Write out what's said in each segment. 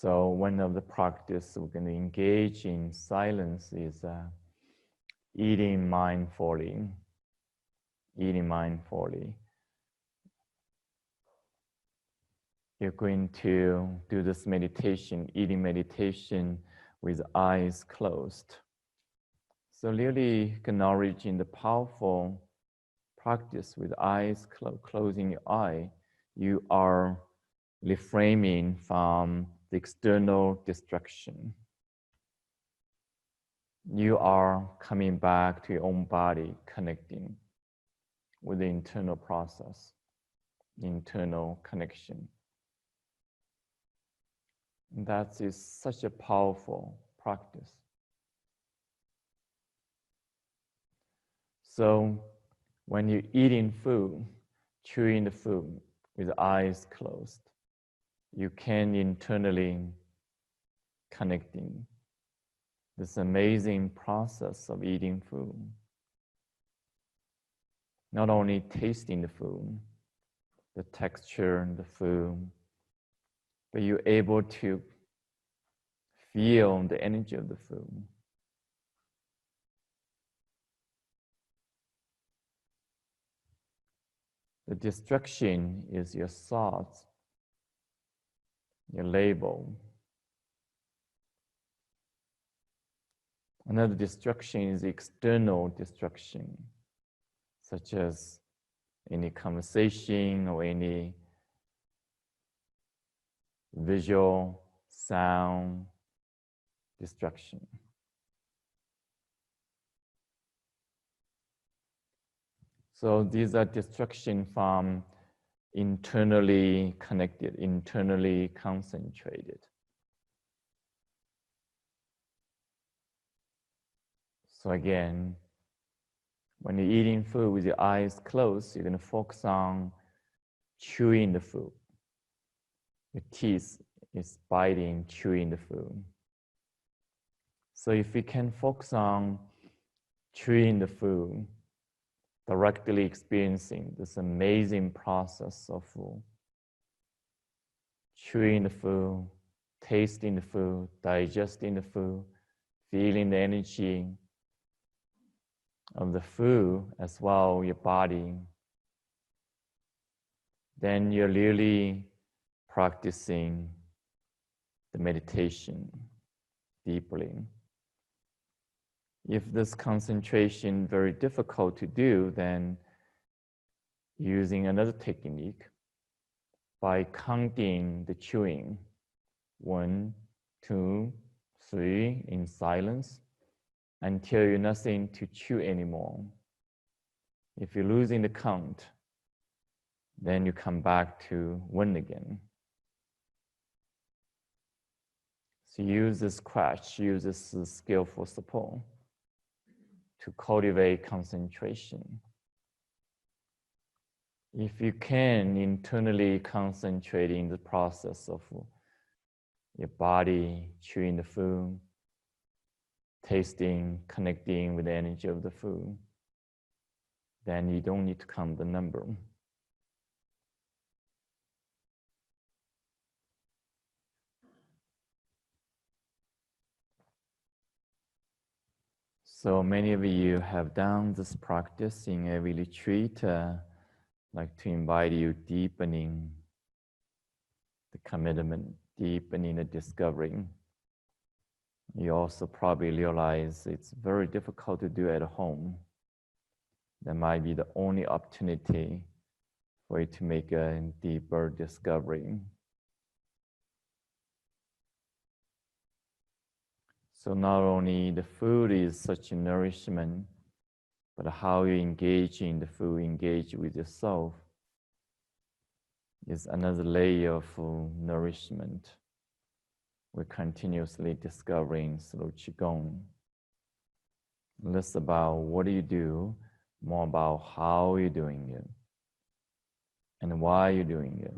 So one of the practice we're going to engage in silence is eating mindfully. Eating mindfully. You're going to do this meditation, eating meditation with eyes closed. So really acknowledging the powerful practice with eyes closing your eye, you are refraining from the external distraction. You are coming back to your own body, connecting with the internal process, internal connection. And that is such a powerful practice. So when you're eating food, chewing the food with eyes closed, you can internally connecting this amazing process of eating food. Not only tasting the food, the texture of the food, but you're able to feel the energy of the food. The distraction is your thoughts, your label. Another distraction is external distraction, such as any conversation or any visual, sound distraction. So these are distractions from internally connected, internally concentrated. So again, when you're eating food with your eyes closed, you're going to focus on chewing the food. Your teeth is biting, chewing the food. So if you can focus on chewing the food, directly experiencing this amazing process of chewing the food, tasting the food, digesting the food, feeling the energy of the food as well, your body, then you're really practicing the meditation deeply. If this concentration is very difficult to do, then using another technique by counting the chewing, 1, 2, 3 in silence, until you're nothing to chew anymore. If you're losing the count, then you come back to 1 again. So use this crutch, use this skillful support to cultivate concentration. If you can internally concentrate in the process of your body chewing the food, tasting, connecting with the energy of the food, then you don't need to count the number. So many of you have done this practice in every retreat. I'd like to invite you deepening the commitment, deepening the discovery. You also probably realize it's very difficult to do at home. That might be the only opportunity for you to make a deeper discovery. So not only the food is such a nourishment, but how you engage in the food, engage with yourself, is another layer of nourishment. We're continuously discovering through Qigong. Less about what do you do, more about how you're doing it and why you're doing it.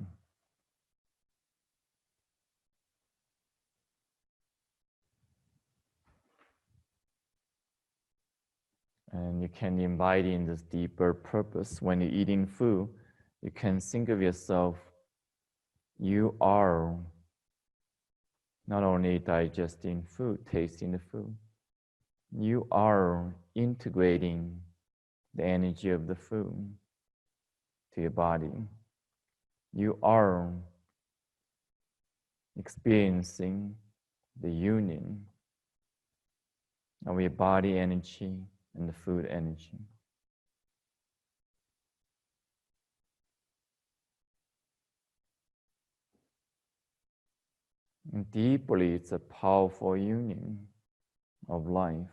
And you can invite in this deeper purpose. When you're eating food, you can think of yourself, you are not only digesting food, tasting the food, you are integrating the energy of the food to your body. You are experiencing the union of your body energy and the food energy. And deeply, it's a powerful union of life.